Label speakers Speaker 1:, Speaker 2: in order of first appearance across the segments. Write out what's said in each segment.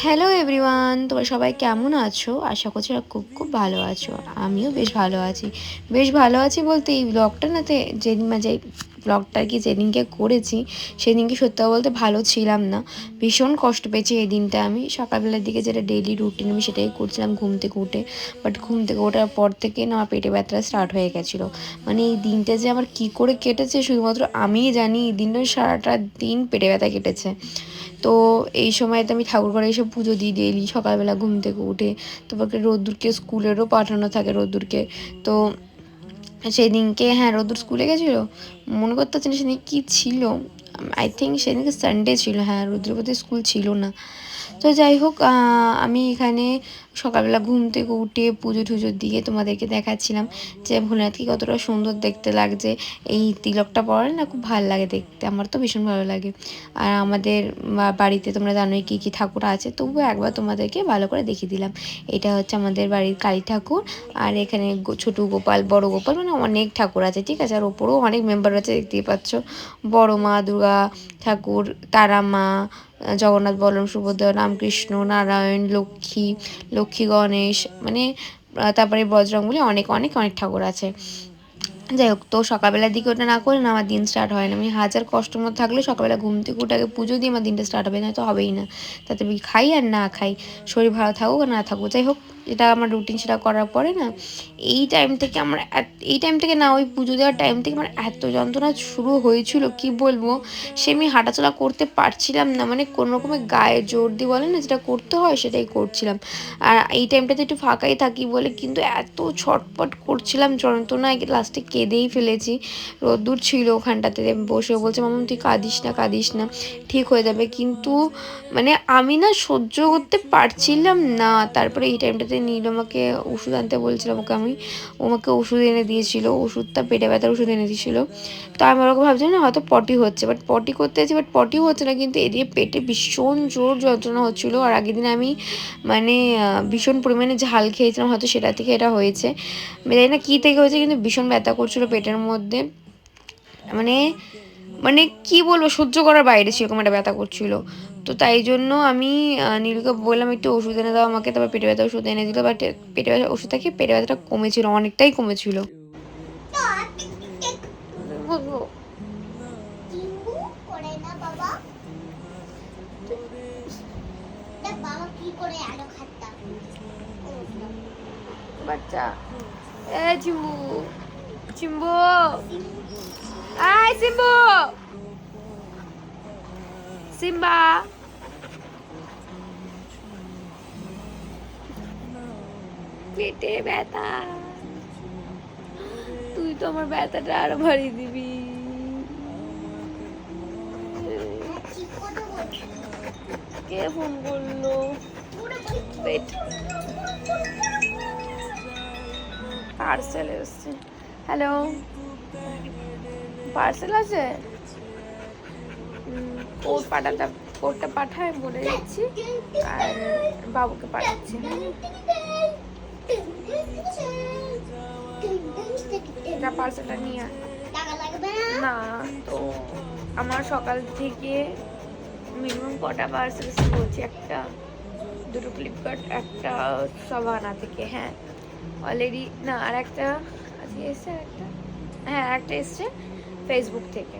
Speaker 1: Hello everyone, তোমরা সবাই কেমন আছো? আশা করছি খুব খুব ভালো আছো। আমিও বেশ ভালো আছি। বেশ ভালো আছি বলতে এই ব্লগটা নাতে যেদিন যে ব্লগটা আর কি যেদিনকে করেছি সেদিনকে সত্যি বলতে ভালো ছিলাম না। ভীষণ কষ্ট পেয়েছি এই দিনটা। আমি সকালবেলার দিকে যেটা ডেইলি রুটিন আমি সেটাই করছিলাম ঘুম থেকে উঠে, বাট ঘুম থেকে ওঠার পর থেকে না আমার পেটে ব্যথা স্টার্ট হয়ে গেছিলো। মানে এই দিনটা যে আমার কী করে কেটেছে শুধুমাত্র আমিই জানি। এই দিনটা সারাটা দিন পেটে ব্যথা কেটেছে। তো এই সময়তে আমি ঠাকুর ঘরে এসে পুজো দিই ডেইলি সকালবেলা ঘুম থেকে উঠে। তারপরে রোদ্দুরকে স্কুলেরও পাঠানো থাকে রোদ্দুরকে। তো সেদিনকে হ্যাঁ রোদ্দুর স্কুলে গেছিলো, মনে করতে পারছি না সেদিন কী ছিল। আই থিঙ্ক সেদিনকে সানডে ছিল, হ্যাঁ রোদ্দুর বোধহয় স্কুল ছিল না। তো যাই হোক আমি এখানে সকালবেলা ঘুম থেকে উঠে পুজো টুজো দিয়ে তোমাদেরকে দেখাচ্ছিলাম যে ভোলানাথকে কতটা সুন্দর দেখতে লাগছে। এই তিলকটা পরালে না খুব ভালো লাগে দেখতে, আমার তো ভীষণ ভালো লাগে। আর আমাদের বাড়িতে তোমরা জানোই কী কী ঠাকুর আছে, তবুও একবার তোমাদেরকে ভালো করে দেখিয়ে দিলাম। এটা হচ্ছে আমাদের বাড়ির কালী ঠাকুর। আর এখানে ছোটো গোপাল, বড় গোপাল, মানে অনেক ঠাকুর আছে, ঠিক আছে। আর ওপরেও অনেক মেম্বার আছে, দেখতেই পাচ্ছ। বড় মা দুর্গা ঠাকুর, তারা মা, জগন্নাথ, বলরাম, সুভদ্রা, রামকৃষ্ণ, নারায়ণ, লক্ষ্মী গণেশ, মানে তারপরে বজরংবলী, অনেক অনেক অনেক ঠাকুর আছে। যাই হোক, তো সকালবেলার দিকে ওটা না করলে না আমার দিন স্টার্ট হয় না। আমি হাজার কষ্টের মধ্যে থাকলে সকালবেলা ঘুম থেকে উঠে আগে পুজো দিয়ে আমার দিনটা স্টার্ট হবে, না তো হবেই না। তাতে আমি খাই আর না খাই, শরীর ভালো থাকুক আর না থাকুক, যাই হোক এটা আমার রুটিন। সেটা করার পরে না এই টাইম থেকে আমার এই টাইম থেকে না ওই পুজো দেওয়ার টাইম থেকে আমার এত যন্ত্রণা শুরু হয়েছিল কি বলবো। সে আমি হাঁটাচলা করতে পারছিলাম না, মানে কোনো রকমের গায়ে জোর দিয়ে বলে না যেটা করতে হয় সেটাই করছিলাম। আর এই টাইমটাতে একটু ফাঁকাই থাকি বলে কিন্তু এত ছটপট করছিলাম, যন্ত্রণায় লাস্টে কেঁদেই ফেলেছি। রোদ্দুর ছিল ওখানটাতে, বসে বলছে মামা তুই কাঁদিস না ঠিক হয়ে যাবে, কিন্তু মানে আমি না সহ্য করতে পারছিলাম না। তারপরে এই টাইমটাতে নীল আমাকে ওষুধ আনতে বলছিলাম ওকে, ও আমাকে ওষুধ এনে দিয়েছিল, ওষুধটা পেটে ব্যথার ওষুধ এনে দিয়েছিলো। তো আমি ওরকম ভাবছিলাম না হয়তো পটি হচ্ছে, বাট পটি করতে যাচ্ছি বাট পটিও হচ্ছে না, কিন্তু এদিকে পেটে ভীষণ জোর যন্ত্রণা হচ্ছিলো। আর আগের দিন আমি মানে ভীষণ পরিমাণে ঝাল খেয়েছিলাম, হয়তো সেটা থেকে এটা হয়েছে, জানি না কী থেকে হয়েছে, কিন্তু ভীষণ ব্যথা করছিলো পেটের মধ্যে। মানে মানে কি বলবো, সহ্য করার বাইরে সেরকম একটা ব্যথা করছিল। তো তাই জন্য আমি নীলুকে বললাম একটু ওষুধ এনে দাও আমাকে, তারপর পেটে ব্যথা ওষুধ এনে দিল। বাট পেটে ব্যথা ওষুধ থেকে পেটে ব্যথাটা কমেছিল, অনেকটাই কমেছিল। বাচ্চা এ চিম্বু, চিম্বু আয় চিম্বু, সিম্বা পেটে ব্যথা, তুই তো আমার ব্যথাটা আরো বাড়িয়ে দিবি। কে ফোন করলো? পার্সেল এসছে। হ্যালো, পার্সেল আছে? কোডটা পাঠায় বলে দিচ্ছি, আর বাবুকে পাঠাচ্ছি। যা পার্সেলটা নিয়ে না। তো আমার সকাল থেকে মিনিমাম কটা পার্সেল এসেছে বলছি, একটা দুটো ফ্লিপকার্ট, একটা সভানা থেকে, হ্যাঁ অলরেডি, না আর একটা আজকে এসছে, একটা হ্যাঁ একটা এসছে ফেসবুক থেকে।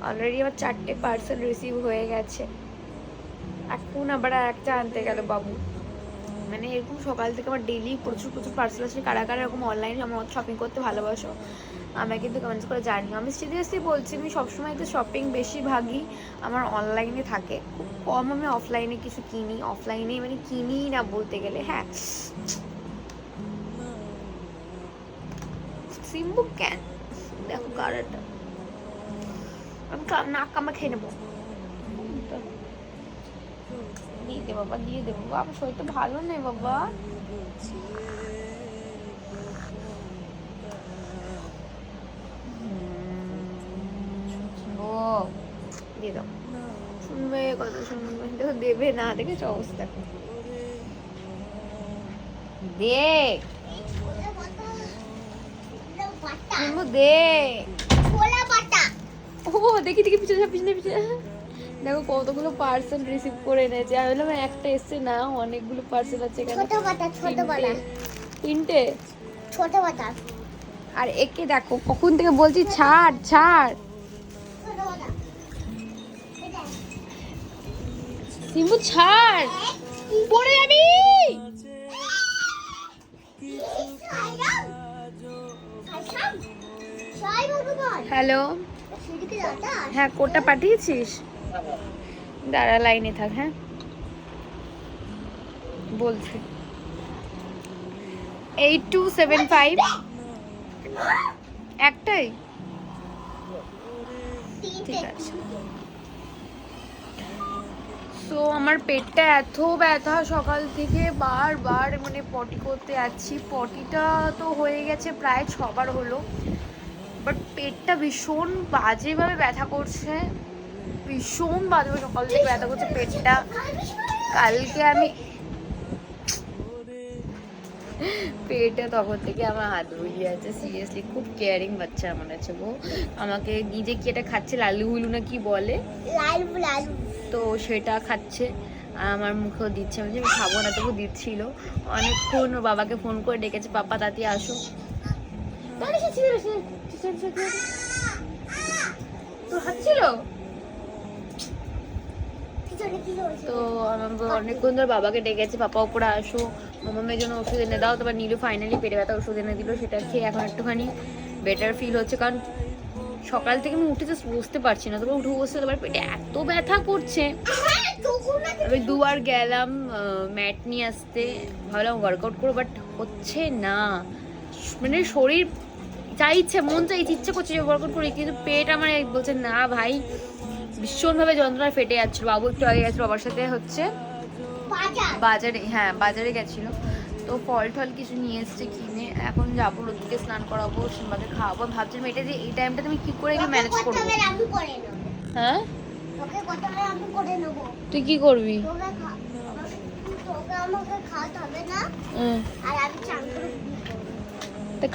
Speaker 1: অলরেডি আমার 4টে পার্সেল রিসিভ হয়ে গেছে। এখন আবার একটা আনতে গেল বাবু। মানে এরকম সকাল থেকে আমার ডেইলি প্রচুর প্রচুর পার্সেল আসছে। কারা কারা এরকম অনলাইনে আমার শপিং করতে ভালোবাসো আমাকে কিন্তু কমেন্টস করে জানিও। আমি সিরিয়াসলি বলছি, আমি সবসময় তো শপিং বেশিরভাগই আমার অনলাইনে থাকে, খুব কম আমি অফলাইনে কিছু কিনি। অফলাইনে মানে কিনি না বলতে গেলে, হ্যাঁ। সিম্বু কেন দেখো কারাটা, আমি নাক কামা খেয়ে নেবো। দিয়ে দে বাবা, দিয়ে দে বাবা, আমার শরীর তো ভালো নেই বাবা। ও দিয়ে দাও, শুনবে কথা শুনবে, দেখো দেবে না, দেখেছো অবস্থা দেখ দে। ও দেখি দেখি পিছনে পিছনে পিছনে দেখো কতগুলো পার্সেল রিসিভ করে এনেছে। আমি বললাম একটা এসছে না, অনেকগুলো পার্সেল আছে এখানে। তিনটে
Speaker 2: ছোট বাটা।
Speaker 1: আর একে দেখো কখন থেকে বলছি ছাড় ছাড়। সিম্বু ছাড়, পড়ে যাবি। হ্যালো, হ্যাঁ কোডটা পাঠিয়েছিস? দাঁড়া লাইনে থাক। হ্যাঁ বলছি 8275 একটাই, ঠিক আছে। তো আমার পেটটা এত ব্যথা সকাল থেকে, বারবার মানে পটি করতে যাচ্ছি। পটিটা তো হয়ে গেছে প্রায় 6 বার হলো, বাট পেটটা ভীষণ বাজেভাবে ব্যথা করছে, ভীষণ বাজে সকাল থেকে ব্যথা করছে পেটটা। কালকে আমি পেটে তখন থেকে আমার হাত বুঝিয়ে আছে, সিরিয়াসলি খুব কেয়ারিং বাচ্চা আমার আছে গো। আমাকে নিজে কি এটা খাচ্ছে, লালু হুলু না কি বলে, তো সেটা খাচ্ছে আর আমার মুখেও দিচ্ছে। আমি খাবো না তবু দিচ্ছিল। অনেকক্ষণ ওর বাবাকে ফোন করে ডেকেছে, পাপা তাতি আসো। তোর হাত ছিল তো আমাকে অনেকক্ষণ ধরে বাবাকে ডেকেছে, পাপা উপরে আসো, মামামের জন্য ওষুধ এনে দাও। তারপর নীলু ফাইনালি পেটে ব্যথা ওষুধ এনে দিল, সেটা খেয়ে এখন একটুখানি বেটার ফিল হচ্ছে। কারণ সকাল থেকে আমি উঠে জাস্ট বসতে পারছি না, তারপর উঠে বসতে তারপর পেটে এত ব্যথা করছে। আমি 2 বার গেলাম ম্যাট নিয়ে আসতে, ভাবলাম ওয়ার্কআউট করবো, বাট হচ্ছে না। মানে শরীর চাইছে, মন চাইছে, ইচ্ছে করছে যে ওয়ার্কআউট করি, কিন্তু পেট আমার বলছে না ভাই। ভীষণভাবে যন্ত্রণা ফেটে যাচ্ছিল। বাবু একটু আগে গেছিল বাবার সাথে হচ্ছে বাজারে, হ্যাঁ বাজারে গেছিল, তো ফল টল কিছু নিয়ে এসছে কিনে। এখন যাবো রোদ্দুরকে স্নান করাবো, সিম্বাকে খাওয়াবো। ভাবছিলাম এটা যে এই টাইমটা তুমি কি করে ম্যানেজ করবো। হ্যাঁ তুই কি করবি?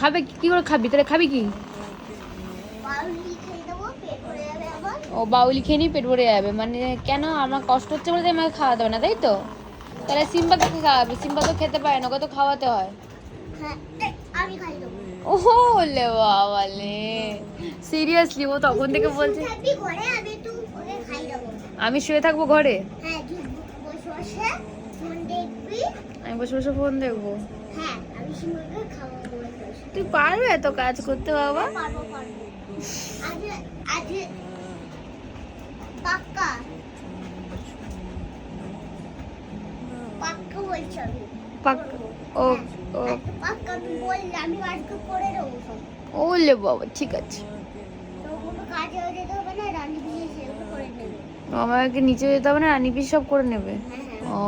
Speaker 1: খাবে কি করে খাবি তাহলে? খাবি কি? ও বাউলি খেয়ে নিয়ে পেট ভরে যাবে মানে? কেন, আমার কষ্ট হচ্ছে বলে আমাকে খাওয়াতে হবে না তাই তো? তাহলে সিম্বাকে খাওয়াবে, সিম্বা তো খেতে পারে না, ওকে তো খাওয়াতে হয়। ওলে বাবালে, সিরিয়াসলি ও তখন থেকে বলছে আমি শুয়ে থাকবো ঘরে, আমি বসে বসে ফোন দেখবো। তুই পারবে এত কাজ করতে বাবা? ওলে বাবা, ঠিক আছে। আমাকে নিচে যেতে হবে না, রানী পিস সব করে নেবে। ও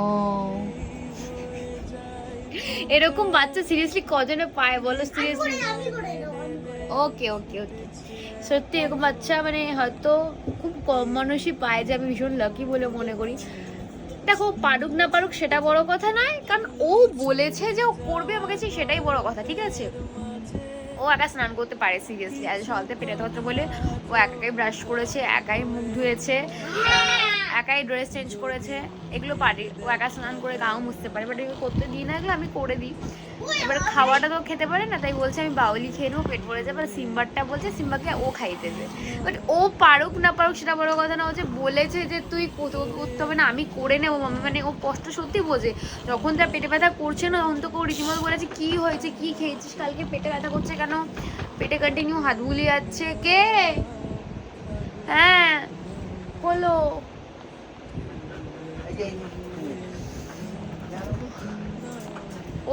Speaker 1: এরকম বাচ্চা সিরিয়াসলি কজনে পায় বলো? সিরিয়াসলি ওকে ওকে ওকে, সত্যি এরকম বাচ্চা মানে হয়তো খুব কম মানুষই পায়, যে আমি ভীষণ লাকি বলে মনে করি। দেখো পারুক না পারুক সেটা বড় কথা নয়, কারণ ও বলেছে যে ও করবে আমার কাছে, সেটাই বড় কথা, ঠিক আছে? ও একা স্নান করতে পারে সিরিয়াসলি, আজ সকালতে পেটে ধরতে বলে ও একাই ব্রাশ করেছে, একাই মুখ ধুয়েছে, একাই ড্রেস চেঞ্জ করেছে, এগুলো পারি। ও একা স্নান করে গাও মুছতে পারে, বাট এগুলো করতে দিই না, এগুলো আমি করে দিই। এবার খাওয়াটা তো খেতে পারে না, তাই বলছে আমি বাউলি খেয়ে নেবো, পেট ভরে যাবে। আর সিম্বারটা বলছে সিম্বাকে ও খাইতে দেবে। বাট ও পারুক না পারুক সেটা বড় কথা না, ও যে বলেছে যে তুই করতে হবে না, আমি করে নেবো মামা, মানে ও কষ্ট সত্যি বোঝে। যখন তার পেটে ব্যথা করছে না, তখন তো রীতিমতো বলেছে কি হয়েছে, কি খেয়েছিস কালকে, পেটে ব্যথা করছে কেন, পেটে কন্টিনিউ হাত বুলিয়ে যাচ্ছে। কে? হ্যাঁ বলো।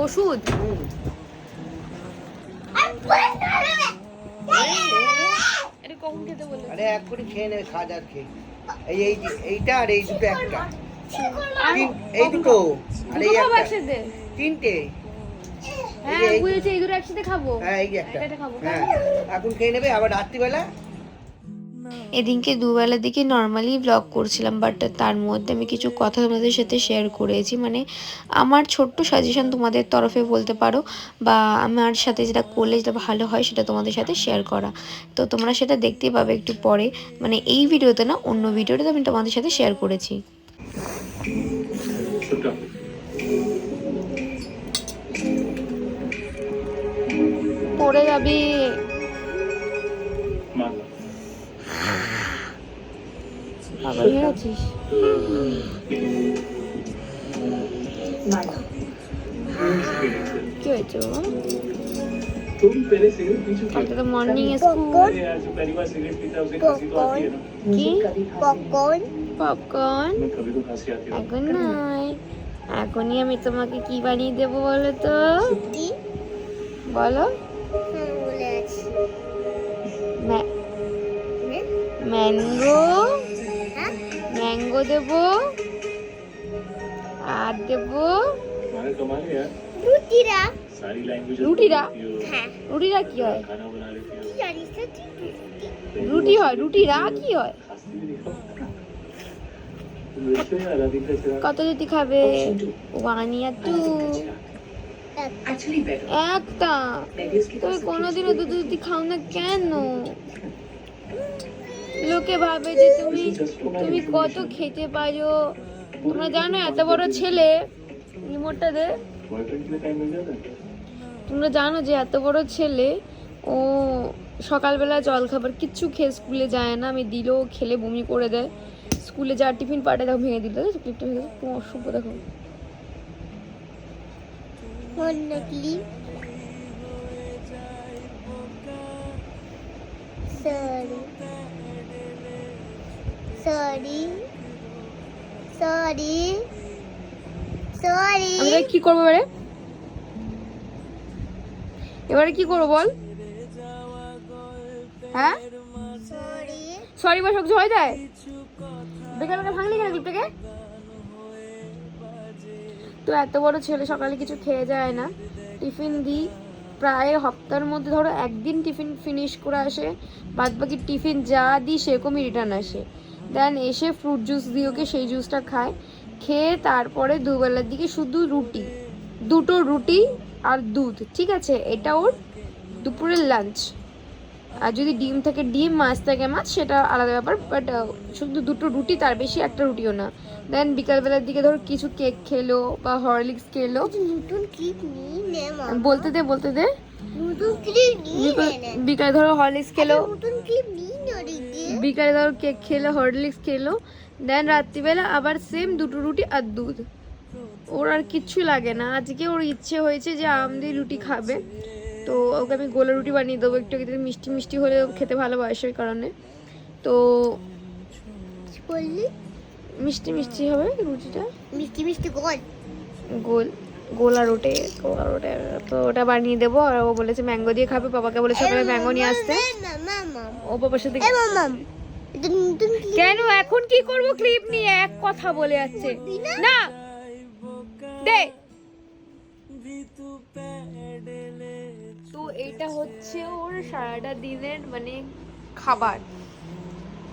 Speaker 1: ওষুধ এটা কখন খেতে বলে?
Speaker 3: আরে এক করে খেয়ে নেবে, খাজার খেয়ে। এইটা আর এই দুটো একটা, এই দুটো আর এই একটা,
Speaker 1: একসাথে
Speaker 3: তিনটে।
Speaker 1: হ্যাঁ বুঝেছি, এই দুটো একসাথে খাবো।
Speaker 3: হ্যাঁ এই যে একটা
Speaker 1: এটা খাবো।
Speaker 3: হ্যাঁ এখন খেয়ে নেবে, আবার রাত্রিবেলা
Speaker 1: এদিনকে দুবেলার দিকে নর্মালি ব্লগ করছিলাম, বাট তার মধ্যে আমি কিছু কথা তোমাদের সাথে শেয়ার করেছি, মানে আমার ছোট্ট সাজেশন তোমাদের তরফে বলতে পারো, বা আমার সাথে যেটা করলে যেটা ভালো হয় সেটা তোমাদের সাথে শেয়ার করা। তো তোমরা সেটা দেখতেই পাবে একটু পরে, মানে এই ভিডিওতে না, অন্য ভিডিওতে আমি তোমাদের সাথে শেয়ার করেছি। পড়ে যাবি। পাগল হয়ে আছিস? কি হয়েছে বাবা? কালকে তো মর্নিং স্কুল। কি পপকর্ন? এখন নয়, এখনই আমি তোমাকে কি বানিয়ে দেবো বলো তো? বলো। ম্যাঙ্গো, ম্যাঙ্গো দেবো, আর দেবো রুটিরা। রুটিরা? রুটিরা কি হয়? রুটি হয়, রুটিরা কি হয়? কত রুটি খাবে? 1 or 2? একটা। তুমি কোনোদিনও দুটো রুটি খাও না কেন? লোকে ভাবে যে তুমি কত খেতে পারো। তোমরা জানো এত বড় ছেলে, রিমোটটা দে। তোমরা জানো যে এত বড় ছেলে, ও সকালবেলা জল খাবার কিচ্ছু খেয়ে স্কুলে যায় না, আমি দিলেও খেলে বমি করে দেয়। স্কুলে যা টিফিন পাঠায় তাও ভেঙে দিল। ক্লিপটা ভেঙে তোমার অসভ্য দেখো। আমি কি করবো এবারে? এবারে কি করবো বল? হ্যাঁ, সরি বল, সব হয়ে যায়। বেকার ভাঙলি কেন ক্লিপটাকে? তো এত বড় ছেলে সকালে কিছু খেয়ে যায় না, টিফিন দিই প্রায় সপ্তাহের মধ্যে ধরো একদিন টিফিন ফিনিশ করে আসে, বাদ বাকি টিফিন যা দিই সেরকমই রিটার্ন আসে। দেন এসে ফ্রুট জুস দিয়ে ওকে সেই জুসটা খায়, খেয়ে তারপরে দুবেলার দিকে শুধু রুটি, 2টো রুটি আর দুধ, ঠিক আছে? এটা ওর দুপুরের লাঞ্চ। আর যদি ডিম থাকে ডিম, মাছ থাকে মাছ, সেটা আলাদা ব্যাপার, বাট শুধু 2টো রুটি, তার বেশি একটা রুটিও না। দেন বিকালবেলার দিকে ধরো কিছু কেক খেলো বা হরলিক্স খেলো। বলতে দে। বিকালে ধরো হরলিক্স খেলো, বিকালে ধরো কেক খেলো, হরলিক্স খেলো। দেন রাত্রিবেলা আবার সেম 2টো রুটি আর দুধ। ওর আর কিচ্ছু লাগে না। আজকে ওর ইচ্ছে হয়েছে যে আম দিয়ে রুটি খাবে, তো ওকে আমি গোলা রুটি বানিয়ে দেবো, একটু মিষ্টি মিষ্টি হলে খেতে ভালোবাসে ওই কারণে। তো মিষ্টি মিষ্টি হবে রুটিটা, মিষ্টি মিষ্টি গোল গোলা রুটি, তো ওটা বানিয়ে দেবো। আর ও বলেছে ম্যাঙ্গো দিয়ে খাবে, বাবাকে বলেছে সকালে ম্যাঙ্গো নিয়ে আসতে। ও বাবার সাথে কেন এখন কি করবো? ক্লিপ নিয়ে এক কথা বলে যাচ্ছে না, দে। তো এটা হচ্ছে ওর সারাটা দিনের মানে খাবার।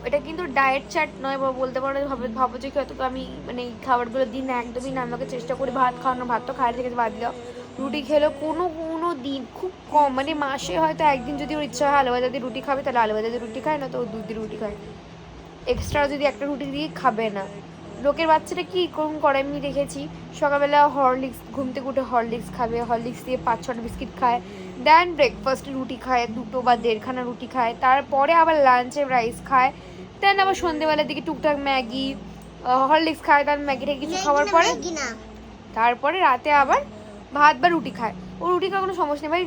Speaker 1: এটা কিন্তু ডায়েট চার্ট নয়, বা বলতে পারো ভাবো যে হয়তো আমি মানে এই খাবারগুলো দিন একদমই না। আমাকে চেষ্টা করি ভাত খাওয়ানো, ভাত তো খাওয়া থেকে বাদ দাও। রুটি খেলো কোনো দিন খুব কম, মানে মাসে হয়তো একদিন যদি ওর ইচ্ছা হয় আলু ভাজা দিয়ে রুটি খাবে, তাহলে আলু ভাজা দিয়ে রুটি খায়, না তো ও দুধ দিয়ে রুটি খায়। এক্সট্রা যদি একটা রুটি দিয়ে খাবে না। লোকের বাচ্চাটা কী করুন করে আমি দেখেছি, সকালবেলা হরলিক্স, ঘুম থেকে উঠে হরলিক্স খাবে, হরলিক্স দিয়ে 5-6টা বিস্কিট খায়। দেন ব্রেকফাস্টে রুটি খায়, 2টো বা 1.5খানা রুটি খায়। তারপরে আবার লাঞ্চে রাইস খায়। দেন আবার সন্ধ্যেবেলার দিকে টুকটাক ম্যাগি, হরলিক্স খায়। তার ম্যাগিটা কিছু খাওয়ার পরে তারপরে রাতে আবার ভাত বা রুটি খায়। ও রুটি খাওয়ার কোনো সমস্যা নেই ভাই,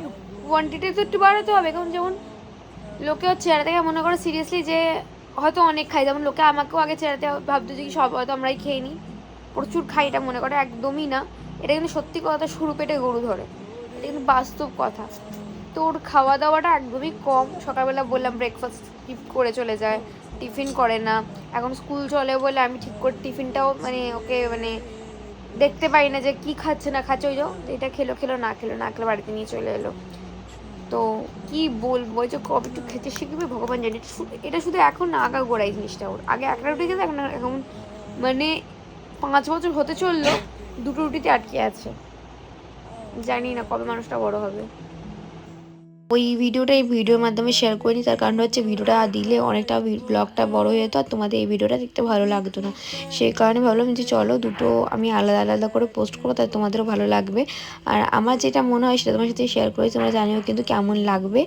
Speaker 1: কোয়ান্টিটি তো একটু বাড়াতে হবে। কারণ যেমন লোকে ওর চেহারা থেকে মনে করো সিরিয়াসলি যে হয়তো অনেক খাই, যেমন লোকে আমাকেও আগে চেহারাতে ভাবতো যে সব হয়তো আমরাই খেয়ে নিই, প্রচুর খাই, এটা মনে করে একদমই না। এটা কিন্তু সত্যি কথা, শুরু পেটে গরু ধরে, এটা কিন্তু বাস্তব কথা। তো ওর খাওয়া দাওয়াটা একদমই কম। সকালবেলা বললাম ব্রেকফাস্ট স্কিপ করে চলে যায়, টিফিন করে না। এখন স্কুল চলে বলে আমি ঠিক করে টিফিনটাও মানে ওকে মানে দেখতে পাই না যে কি খাচ্ছে না খাচ্ছে, ওই যে এটা খেলো না খেলো বাড়িতে নিয়ে চলে এলো। তো কি বলবো, ওই যে কবে একটু খেতে শিখবে ভগবান জানে। এটা শুধু এখন আগাগোড়াই জিনিসটা ওর। আগে একটা রুটি খেতে, এখন মানে 5 বছর হতে চললো 2টো রুটিতে আটকে আছে। জানি না কবে মানুষটা বড় হবে। ওই ভিডিওটা এই ভিডিওর মাধ্যমে শেয়ার করিনি, তার কারণ হচ্ছে ভিডিওটা দিলে অনেকটা ব্লগটা বড় হয়ে যেত আর তোমাদের এই ভিডিওটা দেখতে ভালো লাগতো না। সেই কারণে ভাবলাম যে চলো দুটো আমি আলাদা আলাদা করে পোস্ট করবো, তাই তোমাদেরও ভালো লাগবে। আর আমার যেটা মনে হয় সেটা তোমার সাথে শেয়ার করেছি, তোমরা জানিও কিন্তু কেমন লাগবে।